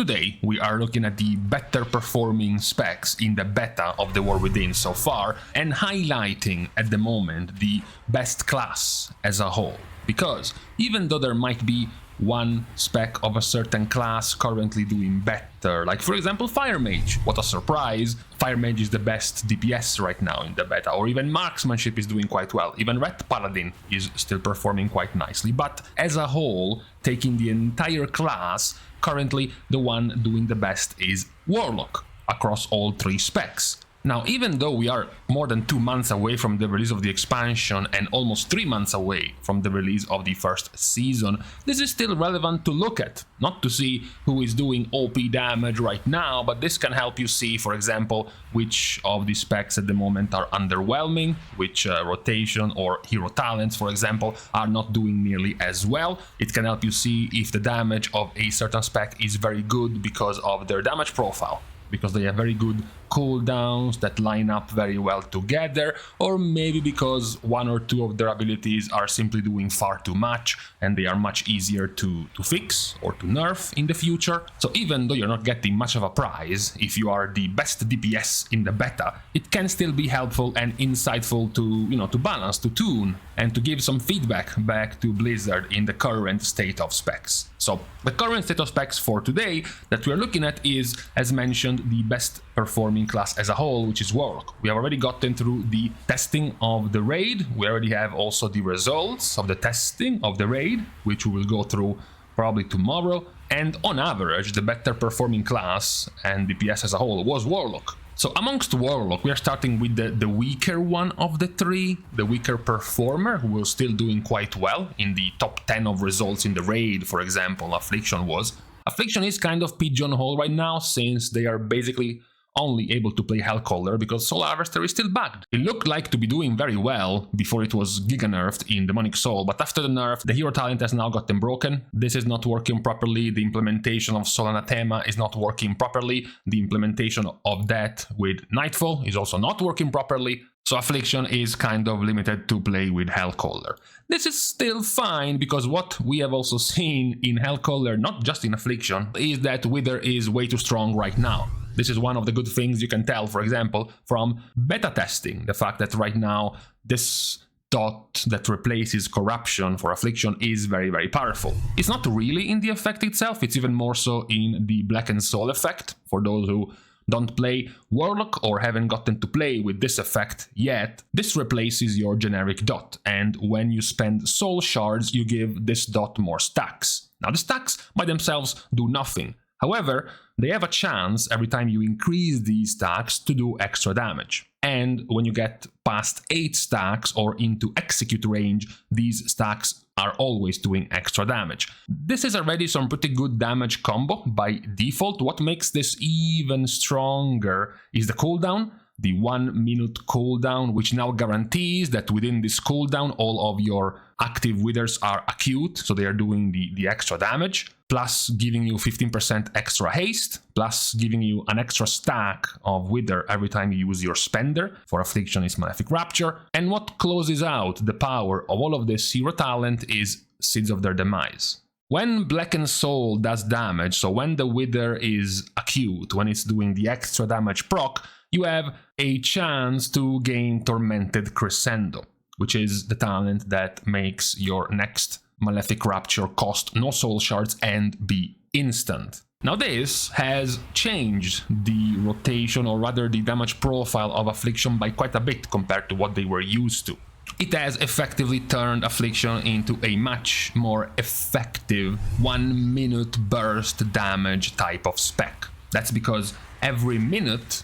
today we are looking at the better performing specs in the beta of the War Within so far and highlighting at the moment the best class as a whole. Because even though there might be one spec of a certain class currently doing better, like for example Fire Mage, what a surprise, Fire Mage is the best DPS right now in the beta, or even Marksmanship is doing quite well, even Red Paladin is still performing quite nicely, but as a whole, taking the entire class, currently the one doing the best is Warlock across all three specs. Now, even though we are more than 2 months away from the release of the expansion and almost 3 months away from the release of the first season, this is still relevant to look at. Not to see who is doing OP damage right now, but this can help you see, for example, which of the specs at the moment are underwhelming, which rotation or hero talents, for example, are not doing nearly as well. It can help you see if the damage of a certain spec is very good because of their damage profile, because they have very good cooldowns that line up very well together, or maybe because one or two of their abilities are simply doing far too much and they are much easier to fix or to nerf in the future. So even though you're not getting much of a prize if you are the best DPS in the beta, it can still be helpful and insightful to balance, to tune, and to give some feedback back to Blizzard in the current state of specs. So the current state of specs for today that we are looking at is, as mentioned, the best performing class as a whole, which is Warlock. We have already gotten through the testing of the raid. We already have also the results of the testing of the raid, which we will go through probably tomorrow. And on average, the better performing class and DPS as a whole was Warlock. So amongst Warlock, we are starting with the weaker one of the three, the weaker performer, who was still doing quite well in the top 10 of results in the raid, for example, Affliction was. Affliction is kind of pigeonholed right now, since they are basically only able to play Hellcaller because Soul Harvester is still bugged. It looked like to be doing very well before it was giga-nerfed in Demonic Soul, but after the nerf, the hero talent has now gotten broken. This is not working properly, the implementation of Soul Anathema is not working properly, the implementation of that with Nightfall is also not working properly, so Affliction is kind of limited to play with Hellcaller. This is still fine, because what we have also seen in Hellcaller, not just in Affliction, is that Wither is way too strong right now. This is one of the good things you can tell, for example, from beta testing. The fact that right now this dot that replaces corruption for Affliction is very, very powerful. It's not really in the effect itself, it's even more so in the Blackened Soul effect. For those who don't play Warlock or haven't gotten to play with this effect yet, this replaces your generic dot, and when you spend soul shards, you give this dot more stacks. Now, the stacks by themselves do nothing. However, they have a chance every time you increase these stacks to do extra damage. And when you get past 8 stacks or into execute range, these stacks are always doing extra damage. This is already some pretty good damage combo by default. What makes this even stronger is the cooldown. The 1 minute cooldown, which now guarantees that within this cooldown all of your active withers are acute, so they are doing the extra damage, plus giving you 15% extra haste, plus giving you an extra stack of wither every time you use your spender. For Affliction is Malefic Rapture. And what closes out the power of all of this hero talent is Seeds of their Demise. When Blackened Soul does damage, so when the wither is acute, when it's doing the extra damage proc, you have a chance to gain Tormented Crescendo, which is the talent that makes your next Malefic Rapture cost no soul shards and be instant. Now this has changed the rotation, or rather the damage profile of Affliction by quite a bit compared to what they were used to. It has effectively turned Affliction into a much more effective 1 minute burst damage type of spec. That's because every minute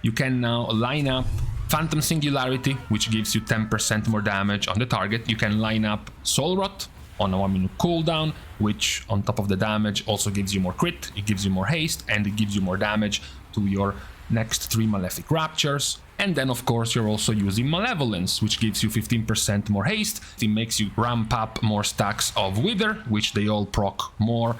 you can now line up Phantom Singularity, which gives you 10% more damage on the target. You can line up Soul Rot on a 1 minute cooldown, which on top of the damage also gives you more crit, it gives you more haste, and it gives you more damage to your next 3 Malefic Raptures. And then of course you're also using Malevolence, which gives you 15% more haste. It makes you ramp up more stacks of Wither, which they all proc more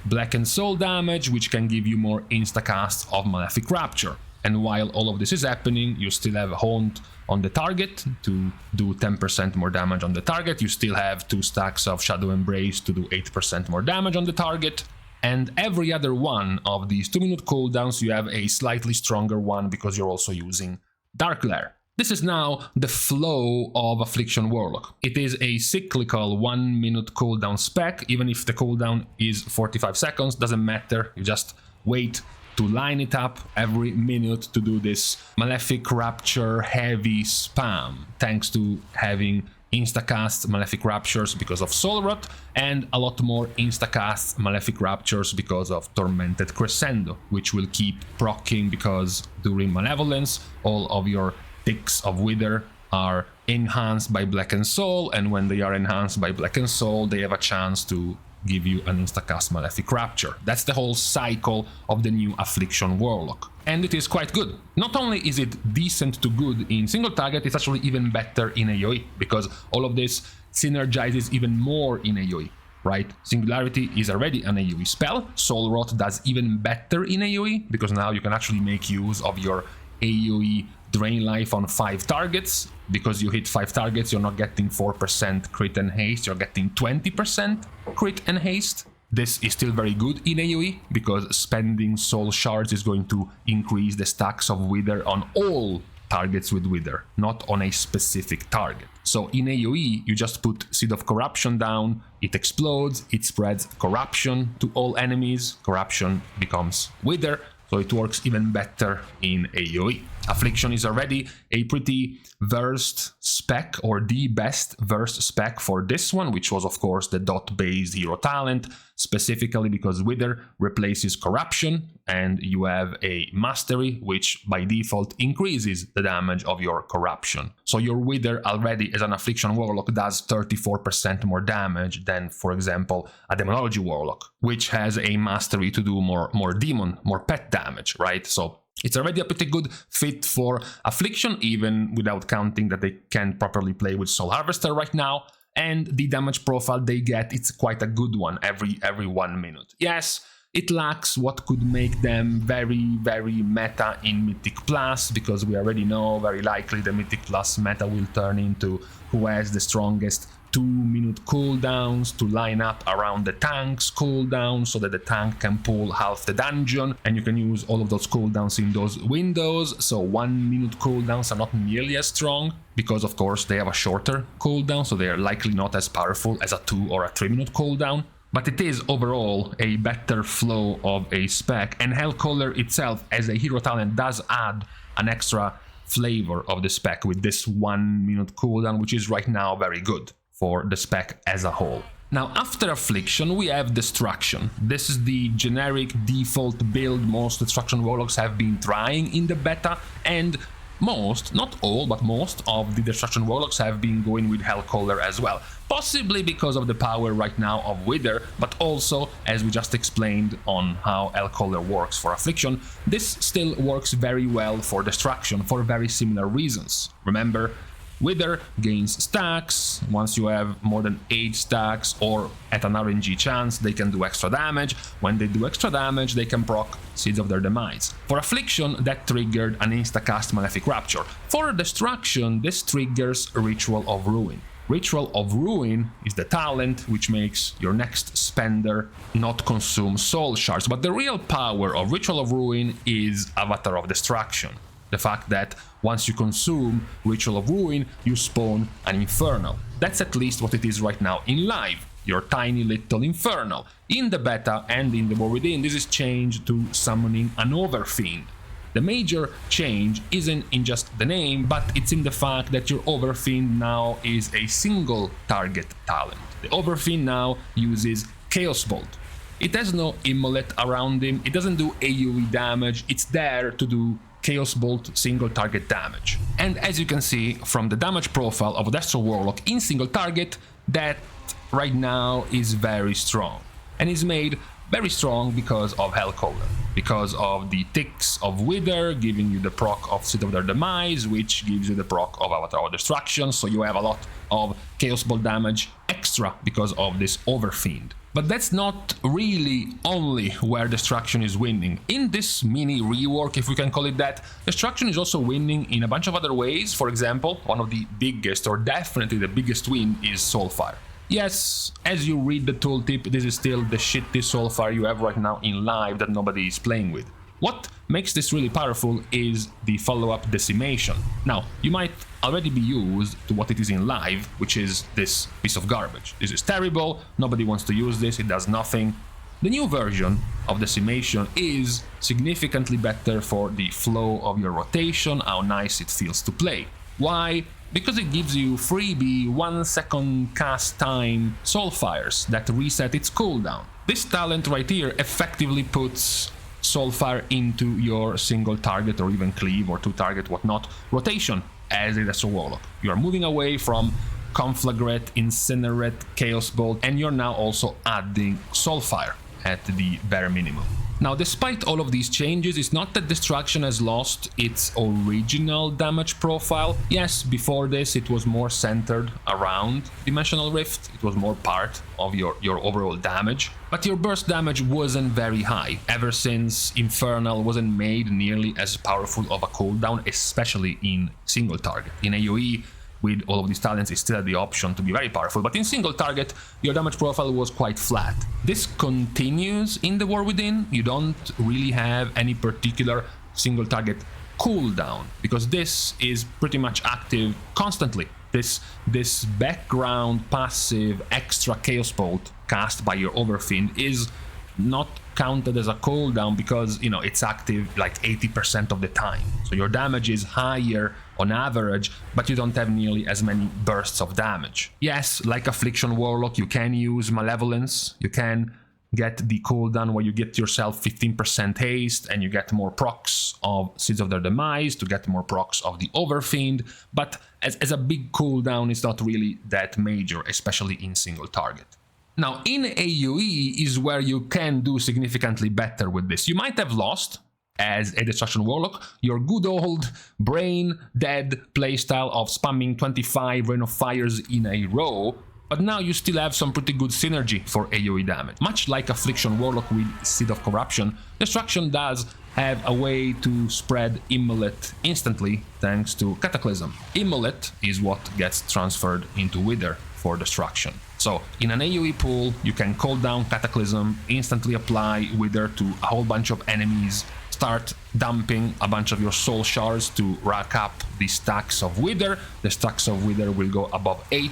Blackened Soul damage, which can give you more instacasts of Malefic Rapture. And while all of this is happening, you still have Haunt on the target to do 10% more damage on the target. You still have 2 stacks of Shadow Embrace to do 8% more damage on the target. and every other one of these 2-minute cooldowns you have a slightly stronger one because you're also using Dark Glare. This is now the flow of Affliction Warlock. It is a cyclical 1-minute cooldown spec, even if the cooldown is 45 seconds, doesn't matter, you just wait to line it up every minute to do this Malefic Rapture heavy spam, thanks to having instacast Malefic Raptures because of Soul Rot, and a lot more instacast Malefic Raptures because of Tormented Crescendo, which will keep proccing because during Malevolence all of your ticks of Wither are enhanced by Blackened Soul, and when they are enhanced by Blackened Soul they have a chance to give you an instacast Malefic Rapture. That's the whole cycle of the new Affliction Warlock. And it is quite good. Not only is it decent to good in single target, it's actually even better in AoE, because all of this synergizes even more in AoE, right? Singularity is already an AoE spell, Soul Rot does even better in AoE, because now you can actually make use of your AoE drain life on 5 targets. Because you hit 5 targets, you're not getting 4% crit and haste, you're getting 20% crit and haste. This is still very good in AoE, because spending soul shards is going to increase the stacks of Wither on all targets with Wither, not on a specific target. So in AoE, you just put Seed of Corruption down, it explodes, it spreads corruption to all enemies, corruption becomes Wither, so it works even better in AoE. Affliction is already a pretty versed spec, or the best versed spec for this one, which was of course the dot-based hero talent, specifically because Wither replaces corruption, and you have a mastery which by default increases the damage of your corruption. So your Wither already as an Affliction Warlock does 34% more damage than, for example, a Demonology Warlock, which has a mastery to do more demon, more pet damage, right? So it's already a pretty good fit for Affliction, even without counting that they can't properly play with Soul Harvester right now. And the damage profile they get, it's quite a good one every 1 minute. Yes, it lacks what could make them very meta in Mythic Plus, because we already know very likely the Mythic Plus meta will turn into who has the strongest 2-minute cooldowns to line up around the tank's cooldown, so that the tank can pull half the dungeon, and you can use all of those cooldowns in those windows. So 1-minute cooldowns are not nearly as strong, because of course they have a shorter cooldown, so they are likely not as powerful as a 2 or a 3-minute cooldown. But it is overall a better flow of a spec, and Hellcaller itself as a hero talent does add an extra flavor of the spec with this 1-minute cooldown, which is right now very good for the spec as a whole. Now, after Affliction, we have Destruction. This is the generic default build most Destruction Warlocks have been trying in the beta, and most, not all, but most of the Destruction Warlocks have been going with Hellcaller as well. Possibly because of the power right now of Wither, but also, as we just explained on how Hellcaller works for Affliction, this still works very well for Destruction for very similar reasons. Remember, Wither gains stacks. Once you have more than 8 stacks, or at an RNG chance, they can do extra damage. When they do extra damage, they can proc Seeds of their Demise. For Affliction, that triggered an instacast Malefic Rapture. For Destruction, this triggers Ritual of Ruin. Ritual of Ruin is the talent which makes your next spender not consume soul shards, but the real power of Ritual of Ruin is Avatar of Destruction. The fact that once you consume Ritual of Ruin, you spawn an Infernal. That's at least what it is right now in live, your tiny little Infernal. In the beta and in the War Within, this is changed to summoning an Overfiend. The major change isn't in just the name, but it's in the fact that your Overfiend now is a single target talent. The Overfiend now uses Chaos Bolt. It has no Immolate around him, it doesn't do AoE damage, it's there to do Chaos Bolt single target damage. And as you can see from the damage profile of Destro Warlock in single target, that right now is very strong. And is made very strong because of Hellcaller, because of the ticks of Wither giving you the proc of Seed of their Demise, which gives you the proc of Avatar of Destruction, so you have a lot of Chaos Bolt damage extra because of this Overfiend. But that's not really only where Destruction is winning. In this mini rework, if we can call it that, Destruction is also winning in a bunch of other ways. For example, one of the biggest, or definitely the biggest win, is Soulfire. Yes, as you read the tooltip, this is still the shitty Soulfire you have right now in live that nobody is playing with. What makes this really powerful is the follow-up Decimation. Now, you might already be used to what it is in live, which is this piece of garbage. This is terrible, nobody wants to use this, it does nothing. The new version of Decimation is significantly better for the flow of your rotation, how nice it feels to play. Why? Because it gives you freebie 1 second cast time Soulfires that reset its cooldown. This talent right here effectively puts Soulfire into your single target or even cleave or 2 target whatnot rotation as a Destroy Warlock. You are moving away from Conflagrate, Incinerate, Chaos Bolt, and you're now also adding Soulfire at the bare minimum. Now, despite all of these changes, it's not that Destruction has lost its original damage profile. Yes, before this it was more centered around Dimensional Rift, it was more part of your overall damage, but your burst damage wasn't very high, ever since Infernal wasn't made nearly as powerful of a cooldown, especially in single target. In AoE, with all of these talents, it still had the option to be very powerful, but in single target, your damage profile was quite flat. This continues in the War Within. You don't really have any particular single target cooldown, because this is pretty much active constantly. This background passive extra Chaos Bolt cast by your Overfiend is not counted as a cooldown because, you know, it's active like 80% of the time. So your damage is higher on average, but you don't have nearly as many bursts of damage. Yes, like Affliction Warlock, you can use Malevolence, you can get the cooldown where you get yourself 15% haste and you get more procs of Seeds of their Demise to get more procs of the Overfiend, but as a big cooldown, it's not really that major, especially in single target. Now, in AoE is where you can do significantly better with this. You might have lost, as a Destruction Warlock, your good old brain-dead playstyle of spamming 25 Rain of Fires in a row, but now you still have some pretty good synergy for AoE damage. Much like Affliction Warlock with Seed of Corruption, Destruction does have a way to spread Immolate instantly thanks to Cataclysm. Immolate is what gets transferred into Wither for Destruction. So, in an AoE pool, you can call down Cataclysm, instantly apply Wither to a whole bunch of enemies, start dumping a bunch of your soul shards to rack up the stacks of Wither. The stacks of Wither will go above 8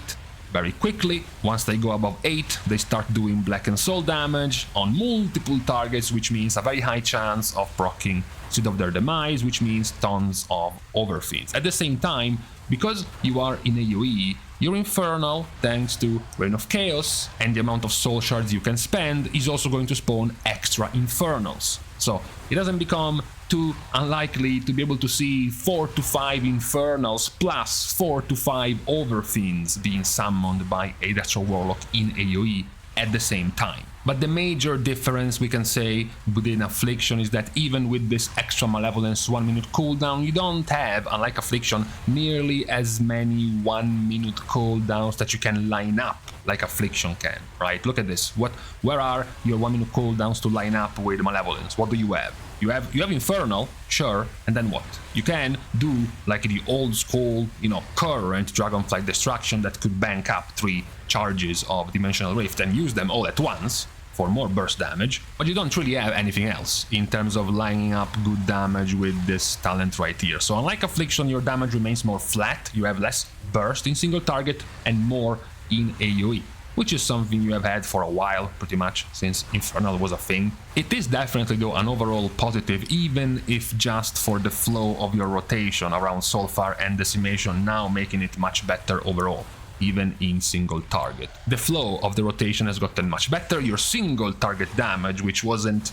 very quickly. Once they go above 8, they start doing Blackened Soul damage on multiple targets, which means a very high chance of proccing Seed of their Demise, which means tons of Overfiends. At the same time, because you are in AoE, your Infernal, thanks to Reign of Chaos and the amount of soul shards you can spend, is also going to spawn extra Infernals. So it doesn't become too unlikely to be able to see 4 to 5 Infernals plus 4 to 5 Overfiends being summoned by a Destroy Warlock in AoE at the same time. But the major difference we can say within Affliction is that even with this extra Malevolence 1 minute cooldown, you don't have, unlike Affliction, nearly as many 1 minute cooldowns that you can line up like Affliction can, right? Look at this. Where are your 1 minute cooldowns to line up with Malevolence? What do you have? You have Infernal, sure, and then what? You can do like the old school, current Dragonflight Destruction that could bank up 3 charges of Dimensional Rift and use them all at once for more burst damage, but you don't really have anything else in terms of lining up good damage with this talent right here. So unlike Affliction, your damage remains more flat, you have less burst in single target and more in AoE, which is something you have had for a while, pretty much, since Infernal was a thing. It is definitely, though, an overall positive, even if just for the flow of your rotation around Soulfire and Decimation now making it much better overall, even in single target. The flow of the rotation has gotten much better. Your single target damage, which wasn't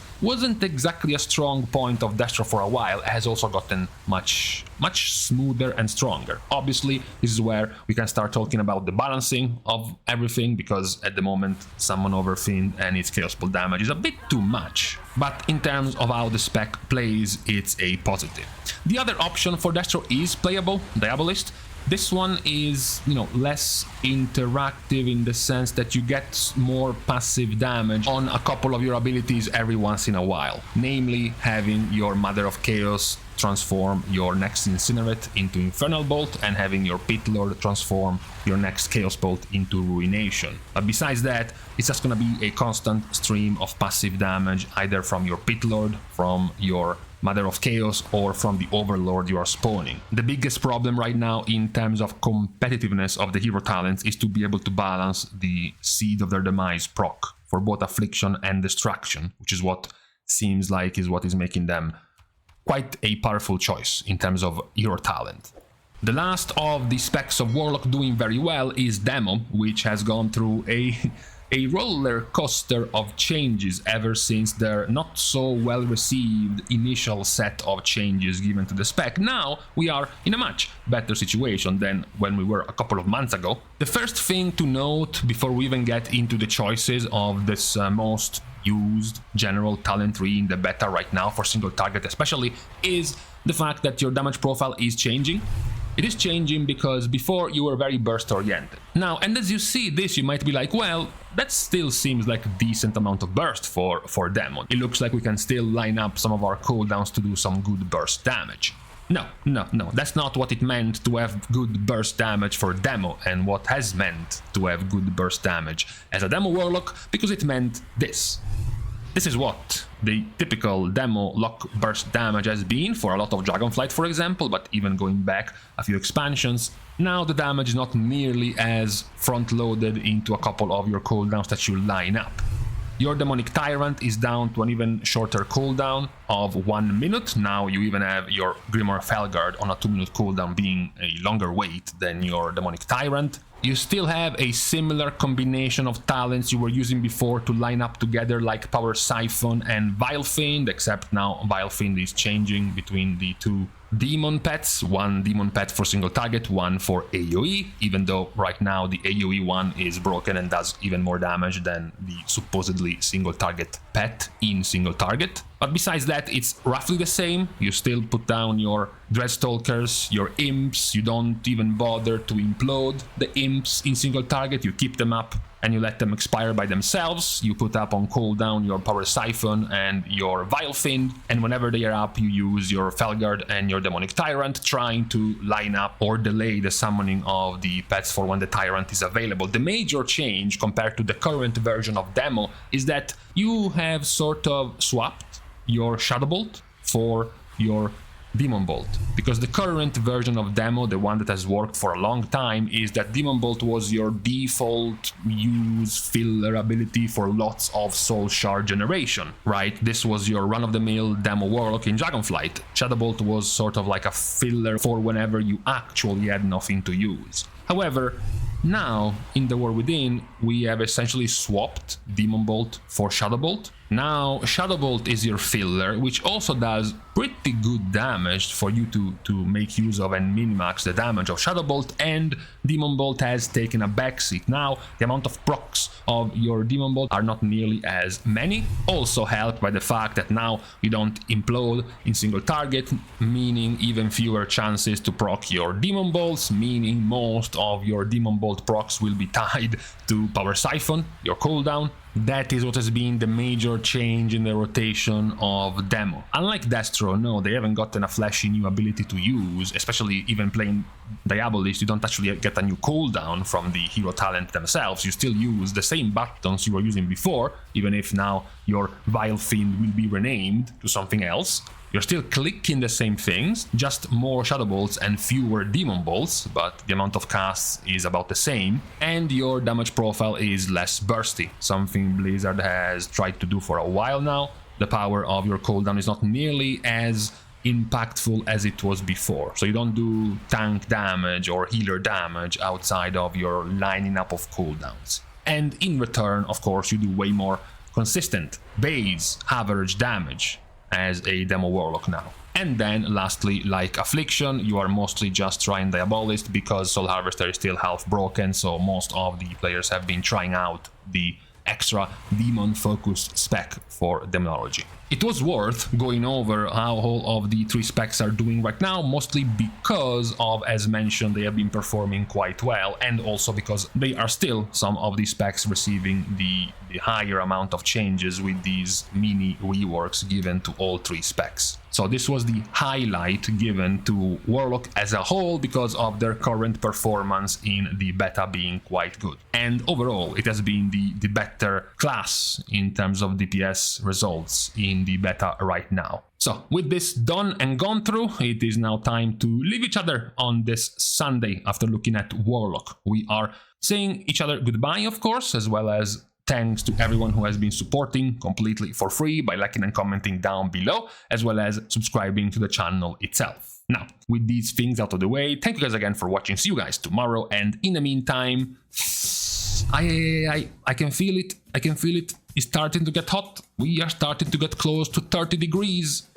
exactly a strong point of Destro for a while, has also gotten much smoother and stronger. Obviously, this is where we can start talking about the balancing of everything, because at the moment Summon Overfiend and its Chaos Bolt damage is a bit too much. But in terms of how the spec plays, it's a positive. The other option for Destro is playable, Diabolist. This one is, less interactive in the sense that you get more passive damage on a couple of your abilities every once in a while, namely having your Mother of Chaos transform your next Incinerate into Infernal Bolt and having your Pit Lord transform your next Chaos Bolt into Ruination. But besides that, it's just gonna be a constant stream of passive damage, either from your Pit Lord, from your Mother of Chaos, or from the Overlord you are spawning. The biggest problem right now in terms of competitiveness of the hero talents is to be able to balance the Seed of their Demise proc for both Affliction and Destruction, which is what seems like is what is making them quite a powerful choice in terms of hero talent. The last of the specs of Warlock doing very well is Demo, which has gone through a roller coaster of changes ever since their not so well received initial set of changes given to the spec. Now we are in a much better situation than when we were a couple of months ago. The first thing to note before we even get into the choices of this most used general talent tree in the beta right now for single target especially is the fact that your damage profile is changing. It is changing because before you were very burst oriented. Now, and as you see this, you might be like, well, that still seems like a decent amount of burst for Demo. It looks like we can still line up some of our cooldowns to do some good burst damage. No, that's not what it meant to have good burst damage for Demo and what has meant to have good burst damage as a Demo Warlock, because it meant this. This is what the typical Demo lock burst damage has been for a lot of Dragonflight, for example, but even going back a few expansions. Now the damage is not nearly as front-loaded into a couple of your cooldowns that you line up. Your Demonic Tyrant is down to an even shorter cooldown of 1 minute. Now you even have your Grimoire Felguard on a 2-minute cooldown being a longer wait than your Demonic Tyrant. You still have a similar combination of talents you were using before to line up together, like Power Siphon and Vile Fiend, except now Vile Fiend is changing between the two demon pets, one demon pet for single target, one for AoE, even though right now the AoE one is broken and does even more damage than the supposedly single target pet in single target. But besides that, it's roughly the same. You still put down your Dreadstalkers, your Imps, you don't even bother to implode the Imps in single target, you keep them up and you let them expire by themselves. You put up on cooldown your Power Siphon and your Vile Fiend, and whenever they are up you use your Felguard and your Demonic Tyrant, trying to line up or delay the summoning of the pets for when the Tyrant is available. The major change compared to the current version of Demo is that you have sort of swapped your Shadow Bolt for your Demon Bolt, because the current version of Demo, the one that has worked for a long time, is that Demon Bolt was your default use filler ability for lots of soul shard generation, right? This was your run-of-the-mill Demo Warlock in Dragonflight. Shadow Bolt was sort of like a filler for whenever you actually had nothing to use. However, now in the War Within we have essentially swapped Demon Bolt for Shadow Bolt. Now Shadow Bolt is your filler, which also does pretty good damage for you to make use of and min-max the damage of Shadow Bolt, and Demon Bolt has taken a backseat. Now the amount of procs of your Demon Bolt are not nearly as many, also helped by the fact that now you don't implode in single target, meaning even fewer chances to proc your Demon Bolts, meaning most of your Demon Bolt procs will be tied to Power Siphon, your cooldown. That is what has been the major change in the rotation of Demo. Unlike Destro, no, they haven't gotten a flashy new ability to use, especially even playing Diabolist, you don't actually get a new cooldown from the hero talent themselves. You still use the same buttons you were using before, even if now your Vile Fiend will be renamed to something else. You're still clicking the same things, just more Shadow Bolts and fewer Demon Bolts, but the amount of casts is about the same, and your damage profile is less bursty, something Blizzard has tried to do for a while now. The power of your cooldown is not nearly as impactful as it was before, so you don't do tank damage or healer damage outside of your lining up of cooldowns. And in return, of course, you do way more consistent base average damage as a Demo Warlock now. And then lastly, like Affliction, you are mostly just trying Diabolist because Soul Harvester is still half broken, so most of the players have been trying out the extra demon focused spec for Demonology. it was worth going over how all of the 3 specs are doing right now, mostly because of, as mentioned, they have been performing quite well, and also because they are still some of the specs receiving the higher amount of changes with these mini reworks given to all 3 specs. So this was the highlight given to Warlock as a whole because of their current performance in the beta being quite good. And overall, it has been the better class in terms of DPS results in the beta right now. So with this done and gone through, it is now time to leave each other on this Sunday after looking at Warlock. We are saying each other goodbye, of course, as well as thanks to everyone who has been supporting completely for free by liking and commenting down below, as well as subscribing to the channel itself. Now, with these things out of the way, thank you guys again for watching. See you guys tomorrow, and in the meantime, I can feel it. I can feel it. It's starting to get hot. We are starting to get close to 30 degrees.